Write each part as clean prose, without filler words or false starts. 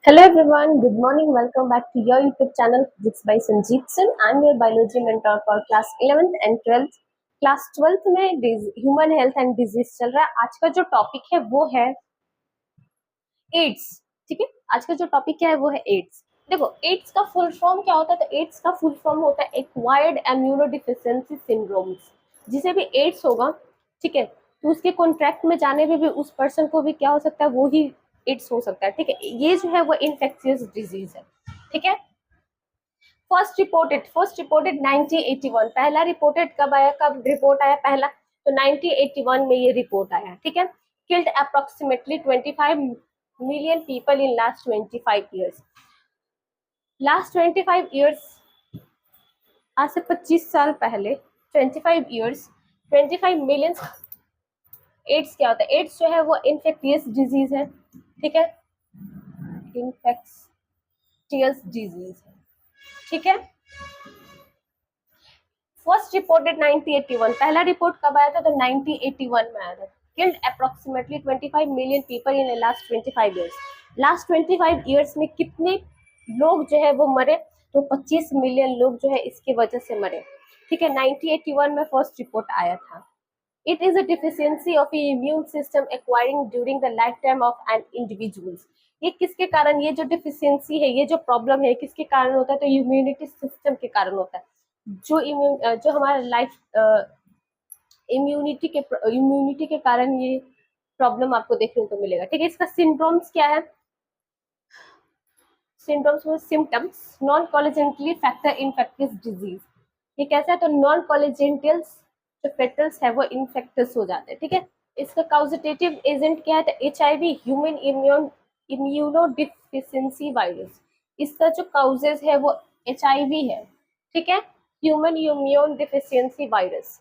Hello everyone, good morning. Welcome back to your YouTube channel Physics by Sanjeet Singh. I'm your biology mentor for class 11th and 12th. Class 12th में human health and disease चल रहा है। आज का जो topic है वो है एड्स। ठीक है, आज का जो टॉपिक क्या है वो है एड्स। देखो, एड्स का फुल फॉर्म क्या होता है? तो एड्स का फुल फॉर्म होता है एक्वायर्ड इम्यूनोडिफिशियंसी सिंड्रोम्स। जिसे भी एड्स होगा, ठीक है, तो उसके कॉन्ट्रैक्ट में जाने में भी उस पर्सन को भी क्या हो सकता है, वो ही एड्स हो सकता है। ठीक है, ये जो है वो इन्फेक्शियस डिजीज है। ठीक है, फर्स्ट रिपोर्टेड 1981। पहला रिपोर्टेड कब आया, कब रिपोर्ट आया पहला? तो 1981 में ये रिपोर्ट आया। ठीक है, killed approximately 25 million people in last 25 years. Last 25 years, आज से 25 साल पहले, 25 ईयर्स, 25 मिलियन। एड्स क्या होता है? एड्स जो है वो इन्फेक्टियस डिजीज है। ठीक है, इन्फेक्टियस डिजीज है। ठीक है, फर्स्ट रिपोर्टेड 1981। पहला रिपोर्ट कब आया था? तो 1981 में आया था। Killed approximately 25 million people in last 25 years. Last 25 years में कितने लोग जो है वो मरे? तो 25 मिलियन लोग जो है इसकी वजह से मरे। ठीक है, 1981 में फर्स्ट रिपोर्ट आया था। It is a deficiency of immune system acquiring during the life time of an individuals. ये किसके कारण, ये जो डिफिशियंसी है, ये जो प्रॉब्लम है, किसके कारण होता है? तो इम्यूनिटी सिस्टम के कारण होता है। जो हमारा लाइफ इम्यूनिटी के कारण ये प्रॉब्लम आपको देखने को मिलेगा। ठीक है, इसका सिंड्रोम्स क्या है? सिंड्रोम्स में सिम्टम्स नॉन कॉलेजेंटली फैक्टर इन्फेक्टियस डिजीज। ये कैसा है? तो नॉन कॉलेजेंटल्स जो फेटल्स है वो इन्फेक्टस हो जाते हैं। ठीक है, इसका काउजिटेटिव एजेंट क्या है? तो HIV, ह्यूमन इम्यूनोडिफिशियंसी वायरस। इसका जो काउजेज है वो HIV है। ठीक है, ह्यूमन इम्यून डिफिशियंसी वायरस।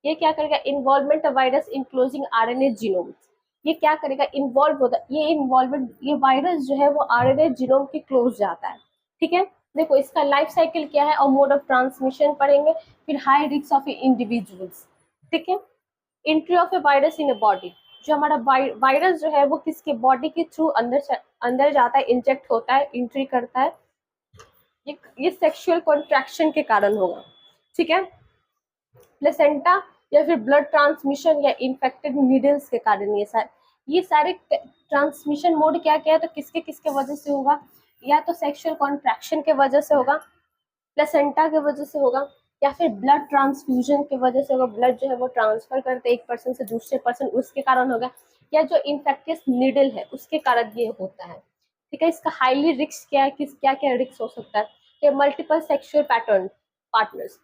ये क्या करेगा? Involvement of virus in closing RNA genome. ये क्या करेगा? इन्वॉल्व होता है, ये इन्वॉल्वमेंट, ये वायरस जो है वो RNA जीनोम के क्लोज जाता है। ठीक है, देखो इसका लाइफ साइकिल क्या है और मोड ऑफ ट्रांसमिशन पढ़ेंगे। फिर हाई रिस्क ऑफ इंडिविजुअल्स। ठीक है, entry of A virus in a body. जो हमारा वायरस जो है वो किसके बॉडी के थ्रू अंदर जाता है, इंजेक्ट होता है, एंट्री करता है। ये सेक्सुअल कॉन्ट्रैक्शन के कारण होगा। ठीक है, प्लेसेंटा या फिर ब्लड ट्रांसमिशन या इन्फेक्टेड नीडल्स के कारण ये सारे ट्रांसमिशन मोड क्या क्या है? तो किसके किसके वजह से होगा? या तो सेक्सुअल कॉन्ट्रैक्शन के वजह से होगा, प्लेसेंटा के वजह से होगा, या फिर ब्लड ट्रांसफ्यूजन के वजह से होगा। ब्लड जो है वो ट्रांसफर करते एक पर्सन से दूसरे पर्सन, उसके कारण होगा। या जो इन्फेक्टियस नीडल है उसके कारण ये होता है। ठीक है, इसका हाईली रिस्क क्या है, किस क्या क्या रिस्क हो सकता है? ये मल्टीपल सेक्सुअल पार्टनर्स,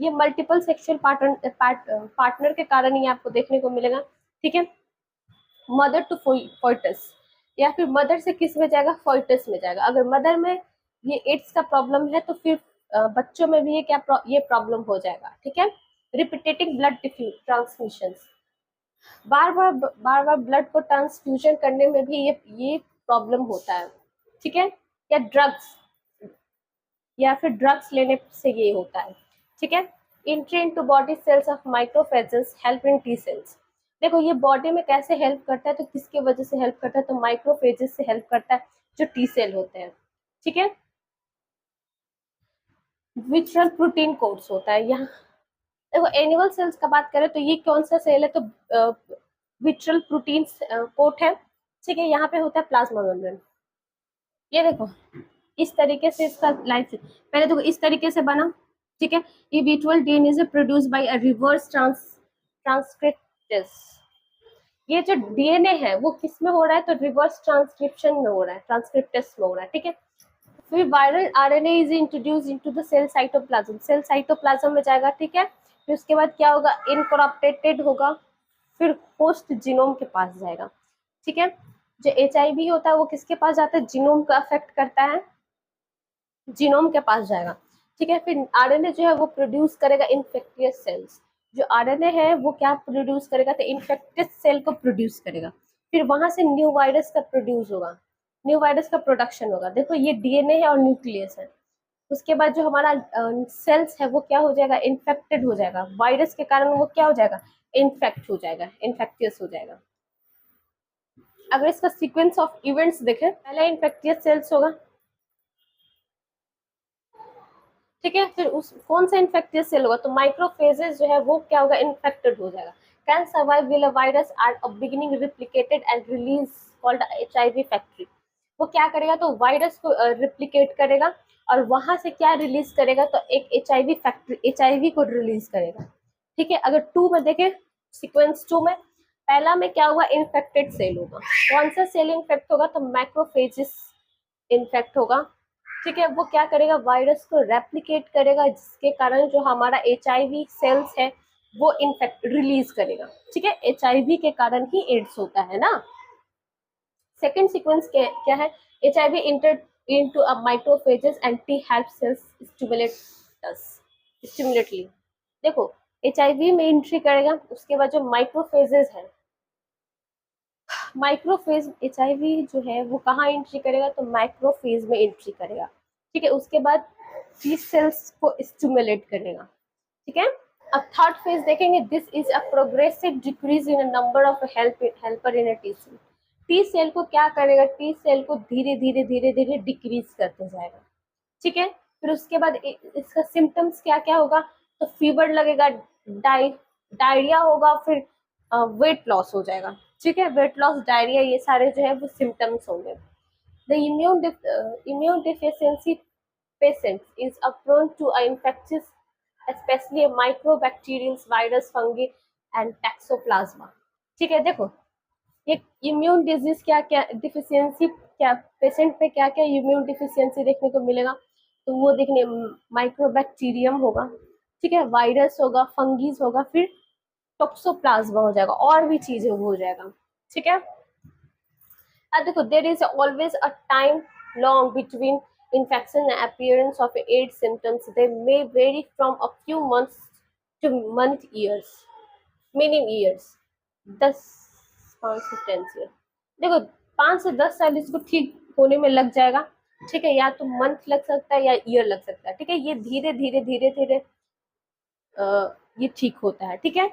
ये मल्टीपल सेक्सुअल पार्टनर के कारण ये आपको देखने को मिलेगा। ठीक है, मदर टू फोइटस, या फिर मदर से किस में जाएगा? फोइटस में जाएगा। अगर मदर में ये एड्स का प्रॉब्लम है तो फिर बच्चों में भी ये प्रॉब्लम हो जाएगा। ठीक है, रिपीटेटिंग ब्लड ट्रांसमिशन, बार बार ब्लड को ट्रांसफ्यूजन करने में भी ये प्रॉब्लम होता है। ठीक है, या ड्रग्स, या फिर ड्रग्स लेने से ये होता है। ठीक है, entry into body cells of microphages help in T cells. देखो ये बॉडी में कैसे हेल्प करता है? तो किसके वजह से हेल्प करता है? तो माइक्रोफेजेस से हेल्प करता है, जो टी सेल होते हैं। ठीक है, विट्रल प्रोटीन कोट्स होता है यहाँ। देखो एनिमल सेल्स का बात करें तो ये कौन सा सेल है? तो विट्रल प्रोटीन कोट है। ठीक है, यहाँ पे होता है प्लाज्मा मेम्ब्रेन। ये देखो इस तरीके से इसका लाइफ, पहले देखो इस तरीके से बना। ठीक है, ये विट्रल डीएनए से produce by a reverse transcriptase. ये जो डीएनए है वो किस में हो रहा है? तो रिवर्स ट्रांसक्रिप्शन में हो रहा है, ट्रांसक्रिप्टेस में हो रहा है। ठीक है, फिर viral RNA is introduce into the cell cytoplasm, cell cytoplasm में जाएगा। ठीक है, फिर उसके बाद क्या होगा? इनकॉर्पोरेटेड होगा, फिर होस्ट जीनोम के पास जाएगा। ठीक है, जो HIV होता है वो किसके पास जाता है? जीनोम को अफेक्ट करता है, जीनोम के पास जाएगा। ठीक है, फिर RNA जो है वो प्रोड्यूस करेगा इन्फेक्टियस सेल्स। जो RNA है वो क्या प्रोड्यूस करेगा? तो इन्फेक्टियस सेल को प्रोड्यूस करेगा। फिर वहां से न्यू वायरस का प्रोड्यूस होगा, न्यू वायरस का प्रोडक्शन होगा। देखो ये DNA है और न्यूक्लियस है। उसके बाद जो हमारा सेल्स है वो क्या हो जाएगा? इन्फेक्टेड हो जाएगा, वायरस के कारण वो क्या हो जाएगा? इन्फेक्ट हो जाएगा, इन्फेक्टियस हो जाएगा। अगर इसका सीक्वेंस ऑफ इवेंट्स देखें, पहला इन्फेक्टियस सेल्स होगा, ठीक है, फिर उस कौन सा इन्फेक्टियस सेल होगा, तो माइक्रोफेजेस जो है वो क्या होगा, इन्फेक्टेड हो जाएगा। Can survive will a virus are a beginning replicated and release called HIV factory. वो क्या करेगा, तो वायरस को रिप्लिकेट करेगा और वहां से क्या रिलीज करेगा, तो एक HIV फैक्ट्री, HIV को रिलीज करेगा, ठीक है। अगर 2 में देखें, सीक्वेंस 2 में, पहला में क्या हुआ, इन्फेक्टेड सेल होगा। कौन सा सेल इन्फेक्ट होगा, तो मैक्रोफेजिस इन्फेक्ट होगा, ठीक है। वो क्या करेगा, वायरस को रेप्लिकेट करेगा, जिसके कारण जो हमारा HIV सेल्स है वो इन्फेक्ट रिलीज करेगा, ठीक है। HIV के कारण ही एड्स होता है ना। सेकेंड सीक्वेंस क्या है, HIV inter into a macrophages and T help cells stimulatively। देखो, HIV में एंट्री करेगा, उसके बाद जो माइक्रोफेजेस है, माइक्रोफेज HIV जो है वो कहाँ एंट्री करेगा, तो माइक्रोफेज में एंट्री करेगा, ठीक है। उसके बाद टी सेल्स को स्टिमुलेट करेगा, ठीक है। अब थर्ड फेज देखेंगे, this is a progressive decrease in number of helper in a T cell. T cell को क्या करेगा, टी सेल को धीरे धीरे धीरे धीरे डिक्रीज करते जाएगा, ठीक है। फिर उसके बाद इसका सिम्टम्स क्या क्या होगा, तो फीवर लगेगा, डायरिया होगा, फिर वेट लॉस हो जाएगा, ठीक है। वेट लॉस, डायरिया, ये सारे जो है वो सिम्टम्स होंगे। The immune deficiency patient is prone to infectious, especially microbacterial, virus, fungi and toxoplasma, ठीक है। देखो, ये इम्यून डिजीज क्या क्या डिफिशियंसी, क्या पेशेंट पे क्या क्या इम्यून डिफिशियंसी देखने को मिलेगा, तो वो देखने माइक्रोबैक्टीरियम होगा, ठीक है, वायरस होगा, फंगीज होगा, फिर टॉक्सोप्लाज्मा हो जाएगा, और भी चीजें हो जाएगा, ठीक है। अब देखो, there is always a time long between infection and appearance of AIDS symptoms. They may vary from a few months to years, many years, 10 5 से 10 ईयर। देखो, 5 से 10 साल इसको ठीक होने में लग जाएगा, ठीक है, या तो मंथ लग सकता है या ईयर लग सकता है, ठीक है। ये धीरे धीरे धीरे धीरे ये ठीक होता है, ठीक है।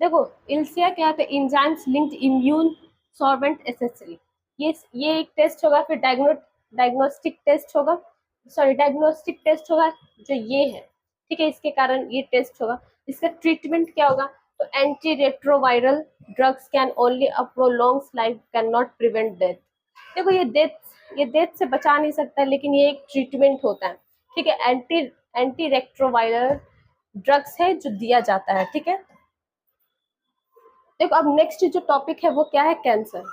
देखो, इल्सिया क्या है, enzymes linked immune sorbent accessory, ये एक टेस्ट होगा, फिर डायग्नोस्टिक टेस्ट होगा, सॉरी डायग्नोस्टिक टेस्ट होगा, जो ये है, ठीक है, इसके कारण ये टेस्ट होगा। इसका ट्रीटमेंट क्या होगा, तो anti retroviral drugs can only a prolongs life, can not prevent death. देखो, ये डेथ से बचा नहीं सकता, लेकिन ये एक ट्रीटमेंट होता है, ठीक है। एंटी रेट्रोवायरल ड्रग्स है जो दिया जाता है, ठीक है। देखो, अब नेक्स्ट जो टॉपिक है वो क्या है, कैंसर,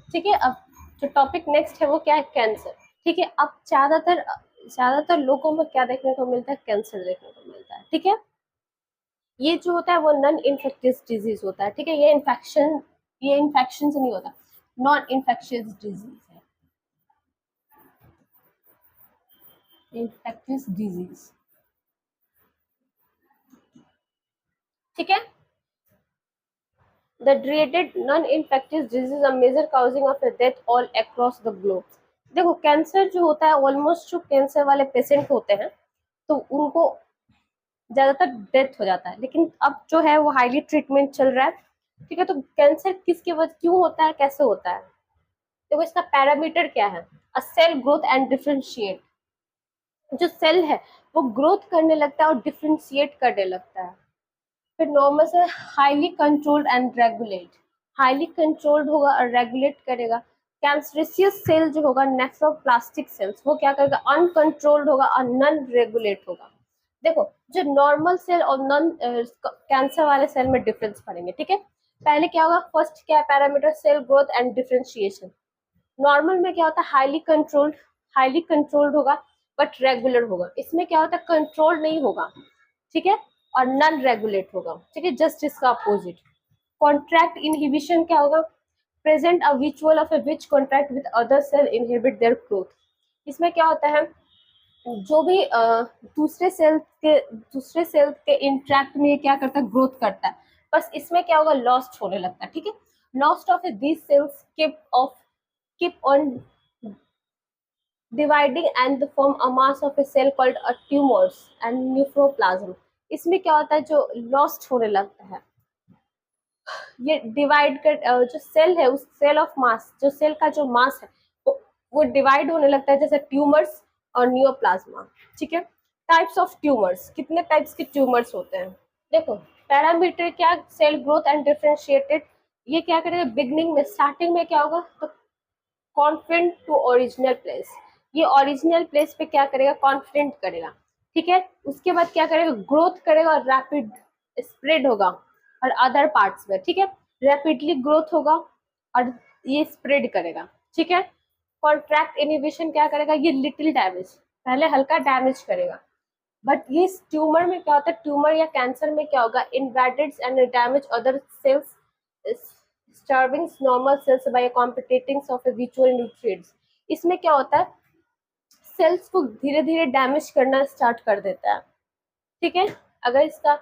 ठीक है। अब जो टॉपिक नेक्स्ट है वो क्या है, कैंसर, ठीक है। अब ज्यादातर लोगों में क्या देखने को मिलता है, कैंसर देखने को मिलता है, ठीक है। ये जो होता है वो नॉन इन्फेक्टियस डिजीज होता है, ठीक है। ये इन्फेक्शन से नहीं होता, नॉन इन्फेक्शियस डिजीज है, इन्फेक्टियस डिजीज, ठीक है। The dreaded non-infectious disease a major causing of a death all across the globe। देखो, कैंसर जो होता है, ऑलमोस्ट जो कैंसर वाले पेशेंट होते हैं तो उनको ज्यादातर डेथ हो जाता है, लेकिन अब जो है वो हाईली ट्रीटमेंट चल रहा है, ठीक है। तो कैंसर किसके वजह क्यों होता है, कैसे होता है, देखो इसका पैरामीटर क्या है, अ सेल ग्रोथ एंड डिफरेंशिएट। जो सेल है वो ग्रोथ करने लगता है और डिफरेंशिएट करने लगता है। फिर नॉर्मल से highly controlled and regulate, highly controlled होगा और रेगुलेट करेगा। कैंसरेसियस सेल जो होगा, नेफ्रोप्लास्टिक सेल्स, वो क्या करेगा, अनकंट्रोल्ड होगा और नॉन रेगुलेट होगा। देखो, जो नॉर्मल सेल और नॉन कैंसर वाले सेल में डिफरेंस पड़ेंगे, ठीक है। पहले क्या होगा, फर्स्ट क्या है parameter, cell growth and differentiation. Normal में क्या होता है, हाईली कंट्रोल्ड होगा बट रेगुलर होगा। इसमें क्या होता है, कंट्रोल नहीं होगा, ठीक है, और नॉन रेगुलेट होगा, ठीक है, जस्ट इसका अपोजिट। कॉन्ट्रैक्ट इनहिबिशन क्या होगा, प्रेजेंट अ विचुअल of a which contract with other cell inhibit their growth. इसमें क्या होता है, जो भी दूसरे सेल के इंट्रैक्ट में क्या करता है, ग्रोथ करता है, बस इसमें क्या होगा, लॉस्ट होने लगता है, ठीक है। Lost of these cells keep on dividing and form a mass of a cell called a tumors and nephroplasm। इसमें क्या होता है, जो लॉस्ट होने लगता है, ये डिवाइड कर जो सेल है, उस सेल ऑफ मास, जो सेल का जो मास है वो डिवाइड होने लगता है, जैसे ट्यूमर्स और नियोप्लाज्मा। ठीक है, टाइप्स ऑफ ट्यूमर्स, कितने टाइप्स के ट्यूमर्स होते हैं देखो। पैरामीटर क्या, सेल ग्रोथ एंड डिफरेंशिएटेड, ये क्या करेगा बिगनिंग में, स्टार्टिंग में क्या होगा, तो कॉन्फिडेंट टू ओरिजिनल प्लेस, ये ओरिजिनल प्लेस पे क्या करेगा, कॉन्फिडेंट करेगा। ठीक है, उसके बाद क्या करेगा, ग्रोथ करेगा और रैपिड स्प्रेड होगा और अदर पार्ट्स में। ठीक है, रैपिडली ग्रोथ होगा और ये स्प्रेड करेगा। ठीक है, कॉन्ट्रैक्ट इनिबिशन क्या करेगा, ये लिटिल डैमेज, पहले हल्का डैमेज करेगा, बट ये ट्यूमर में क्या होता है, ट्यूमर या कैंसर में क्या होगा, invalids and damage other cells, starving normal cells by competing of a virtual nutrients। इसमें क्या होता है, सेल्स को धीरे धीरे डैमेज करना स्टार्ट कर देता है। ठीक है, अगर इसका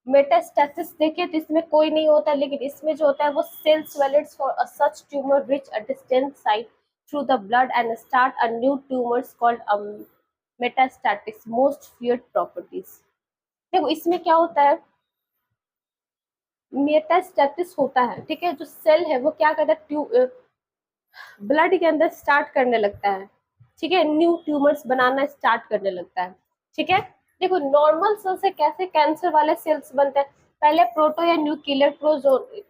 मेटास्टेसिस देखें तो इसमें कोई नहीं होता, लेकिन इसमें जो होता है वो cells valids for a such tumour reach a distant site through the blood and start a new tumours called metastatics most feared properties. देखो इसमें क्या होता है, मेटास्टेसिस होता है। ठीक है, जो सेल है वो क्या करता है, ब्लड के अंदर स्टार्ट करने लगता है। ठीक है, न्यू ट्यूमर्स बनाना स्टार्ट करने लगता है। ठीक है, देखो नॉर्मल सेल से कैसे कैंसर वाले सेल्स बनते हैं, पहले प्रोटो या न्यूक्लियर प्रोजोन,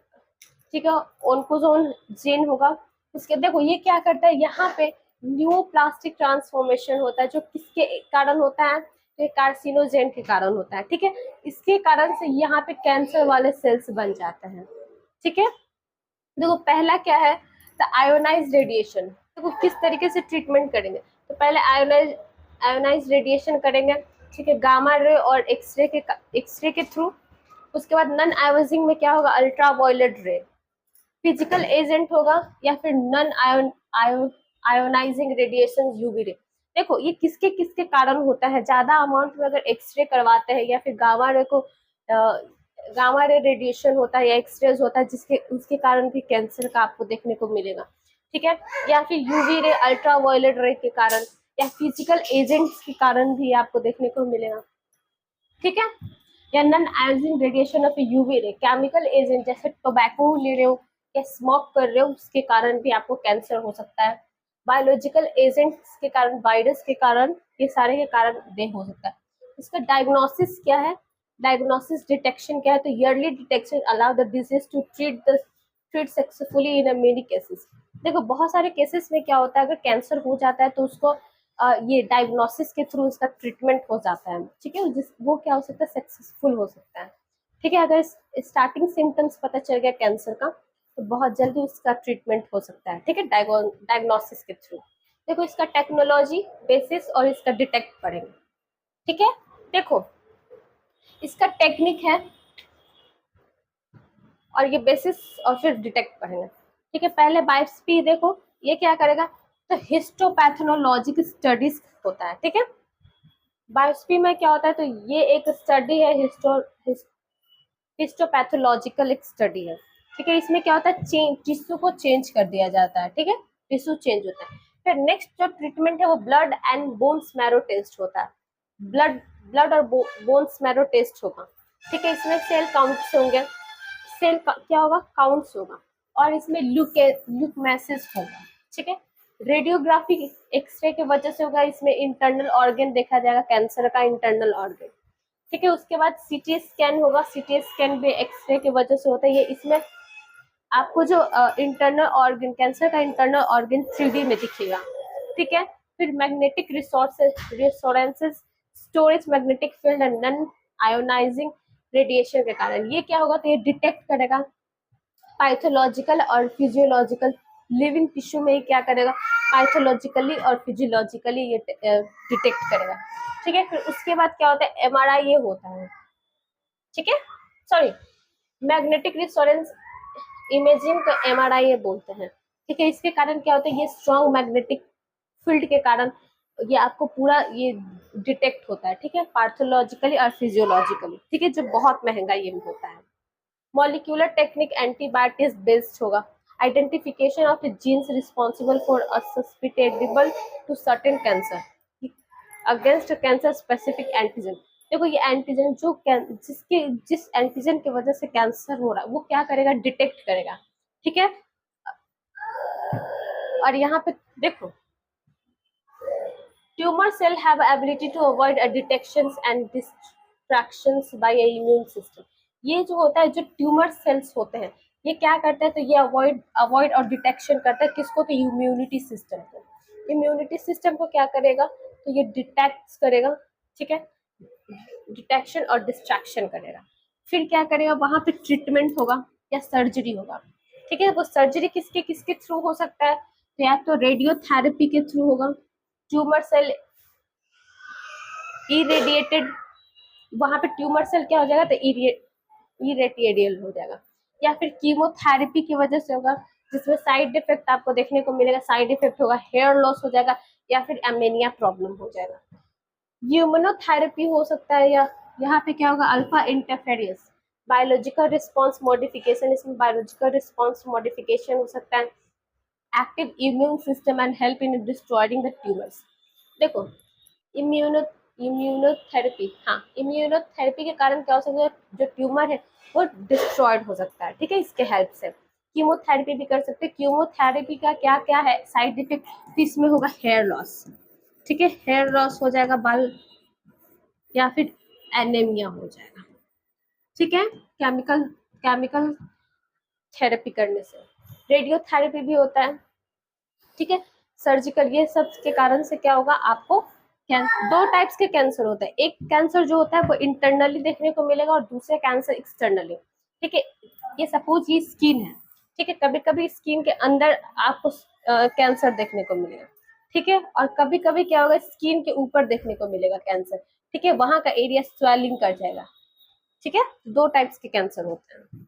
ठीक है, ओन्कोजोन जीन होगा, उसके देखो ये क्या करता है, यहाँ पे न्यू प्लास्टिक ट्रांसफॉर्मेशन होता है, जो किसके कारण होता है, तो कार्सिनोजेन के कारण होता है। ठीक है, इसके कारण से यहाँ पे कैंसर वाले सेल्स बन जाते हैं। ठीक है, देखो पहला क्या है, द आयोनाइज रेडिएशन। देखो किस तरीके से ट्रीटमेंट करेंगे, तो पहले आयोनाइज रेडिएशन करेंगे। ठीक है, गामा रे और एक्सरे के थ्रू। उसके बाद नॉन आयोनाइजिंग में क्या होगा, अल्ट्रा वायलेट रे, फिजिकल एजेंट होगा, या फिर non ionising radiation UV ray. देखो ये किसके किसके कारण होता है, ज्यादा अमाउंट में अगर एक्सरे करवाते हैं या फिर गामा रे रेडिएशन होता है या एक्सरेज होता है, जिसके उसके कारण भी कैंसर का आपको देखने को मिलेगा। ठीक है, या फिर यूवी रे, अल्ट्रा वायलेट रे के कारण, या फिजिकल एजेंट्स के कारण भी आपको देखने को मिलेगा। ठीक है, या non ionising radiation of UV ray, chemical agent जैसे टोबैको ले रहे हो या स्मोक कर रहे हो, उसके कारण भी आपको कैंसर हो सकता है। बायोलॉजिकल एजेंट्स के कारण, वायरस के कारण, ये सारे के कारण देह हो सकता है। इसका डायग्नोसिस क्या है, डायग्नोसिस डिटेक्शन क्या है, तो early detection allow the disease to treat successfully in many cases. देखो बहुत सारे केसेस में क्या होता है, अगर कैंसर हो जाता है तो उसको ये डायग्नोसिस के थ्रू उसका ट्रीटमेंट हो जाता है। ठीक है, जिस वो क्या हो सकता है, सक्सेसफुल हो सकता है। ठीक है, अगर स्टार्टिंग सिम्टम्स पता चल गया कैंसर का तो बहुत जल्दी उसका ट्रीटमेंट हो सकता है। ठीक है, डायग्नोसिस के थ्रू। देखो इसका टेक्नोलॉजी बेसिस और इसका डिटेक्ट पढ़ेंगे। ठीक है, देखो इसका टेक्निक है और ये बेसिस और फिर डिटेक्ट पढ़ेंगे। ठीक है, पहले बायोप्सी देखो ये क्या करेगा, तो हिस्टोपैथोलॉजिक स्टडीज होता है। ठीक है, बायोप्सी में क्या होता है, तो ये एक स्टडी है, हिस्टोपैथोलॉजिकल एक स्टडी है। ठीक है, इसमें क्या होता है, टिश्यू को चेंज कर दिया जाता है। ठीक है, टिश्यू चेंज होता है। फिर नेक्स्ट जो ट्रीटमेंट है वो blood and bones marrow test होता है। ब्लड ब्लड और बोन्स मैरो टेस्ट होगा। ठीक है, इसमें सेल काउंट्स होंगे, क्या होगा, काउंट्स होगा, और इसमें ल्यूकमेसिस होगा। ठीक है, रेडियोग्राफी एक्सरे की वजह से होगा, इसमें इंटरनल ऑर्गन देखा जाएगा, कैंसर का इंटरनल ऑर्गन। ठीक है, उसके बाद सीटी स्कैन होगा, सीटी स्कैन भी एक्सरे की वजह से होता है। ये इसमें आपको जो इंटरनल ऑर्गन, कैंसर का इंटरनल ऑर्गन 3D में दिखेगा। ठीक है, फिर magnetic resonances, storage magnetic field and non ionising radiation के कारण ये क्या होगा, तो ये डिटेक्ट करेगा पैथोलॉजिकल और फिजियोलॉजिकल, लिविंग टिश्यू में क्या करेगा, पैथोलॉजिकली और फिजियोलॉजिकली ये डिटेक्ट करेगा। ठीक है, फिर उसके बाद क्या होता है, एमआरआई ये होता है। ठीक है, सॉरी, मैग्नेटिक रिसोनेंस इमेजिंग को एमआरआई ये बोलते हैं। ठीक है, इसके कारण क्या होता है, ये स्ट्रॉन्ग मैग्नेटिक फील्ड के कारण ये आपको पूरा ये डिटेक्ट होता है। ठीक है, पैथोलॉजिकली और फिजियोलॉजिकली। ठीक है, जो बहुत महंगा ये होता है। मॉलिक्यूलर टेक्निक एंटीबायोटिक्स बेस्ड होगा, identification of genes responsible for a susceptible to certain cancer against cancer specific antigen. देखो ये एंटीजन जिस एंटीजन की वजह से कैंसर हो रहा है वो क्या करेगा, डिटेक्ट करेगा, ठीक है। और यहाँ पे देखो, tumour cell have ability to avoid detections and distractions by immune system. ये जो होता है, जो ट्यूमर सेल्स होते हैं, ये क्या करते हैं, तो ये अवॉइड अवॉइड और डिटेक्शन करता है किसको, तो इम्यूनिटी सिस्टम को। इम्यूनिटी सिस्टम को क्या करेगा, तो ये डिटेक्ट करेगा, ठीक है, डिटेक्शन और डिस्ट्रैक्शन करेगा। फिर क्या करेगा, वहां पे ट्रीटमेंट होगा या सर्जरी होगा, ठीक है। वो सर्जरी किसके किसके थ्रू हो सकता है, तो या तो रेडियोथेरेपी के थ्रू होगा, ट्यूमर सेल इरेडिएटेड, वहां पे ट्यूमर सेल क्या हो जाएगा, तो इरेडिएल हो जाएगा, या फिर कीमोथेरेपी की वजह से होगा, जिसमें साइड इफेक्ट आपको देखने को मिलेगा, साइड इफेक्ट होगा, हेयर लॉस हो जाएगा, या फिर एमेनिया प्रॉब्लम हो जाएगा। इम्यूनोथेरेपी हो सकता है, या यहाँ पे क्या होगा, alpha interference, biological response modification, इसमें बायोलॉजिकल रिस्पॉन्स मॉडिफिकेशन हो सकता है, active immune system and help in destroying the tumours. देखो इम्यूनो इम्यूनोथेरेपी, हाँ, इम्यूनोथेरेपी के कारण क्या हो सकता है, जो ट्यूमर है वो डिस्ट्रॉयड हो सकता है, ठीक है, इसके हेल्प से। कीमोथेरेपी भी कर सकते हैं। कीमोथेरेपी का क्या क्या है साइड इफेक्ट, तो इसमें होगा हेयर लॉस, ठीक है, हेयर लॉस हो जाएगा, बाल, या फिर एनेमिया हो जाएगा, ठीक है, केमिकल केमिकल थेरेपी करने से। रेडियोथेरेपी भी होता है, ठीक है, सर्जिकल, ये सब के कारण से क्या होगा आपको, दो टाइप्स के कैंसर होते हैं, एक कैंसर जो होता है वो इंटरनली देखने को मिलेगा और दूसरे कैंसर एक्सटर्नली, ठीक है। ये सपोज ये स्किन है, ठीक है, कभी कभी स्किन के अंदर आपको कैंसर देखने को मिलेगा, ठीक है, और कभी कभी क्या होगा, स्किन के ऊपर देखने को मिलेगा कैंसर, ठीक है, वहां का एरिया स्वेलिंग कर जाएगा, ठीक है, दो टाइप्स के कैंसर होते हैं।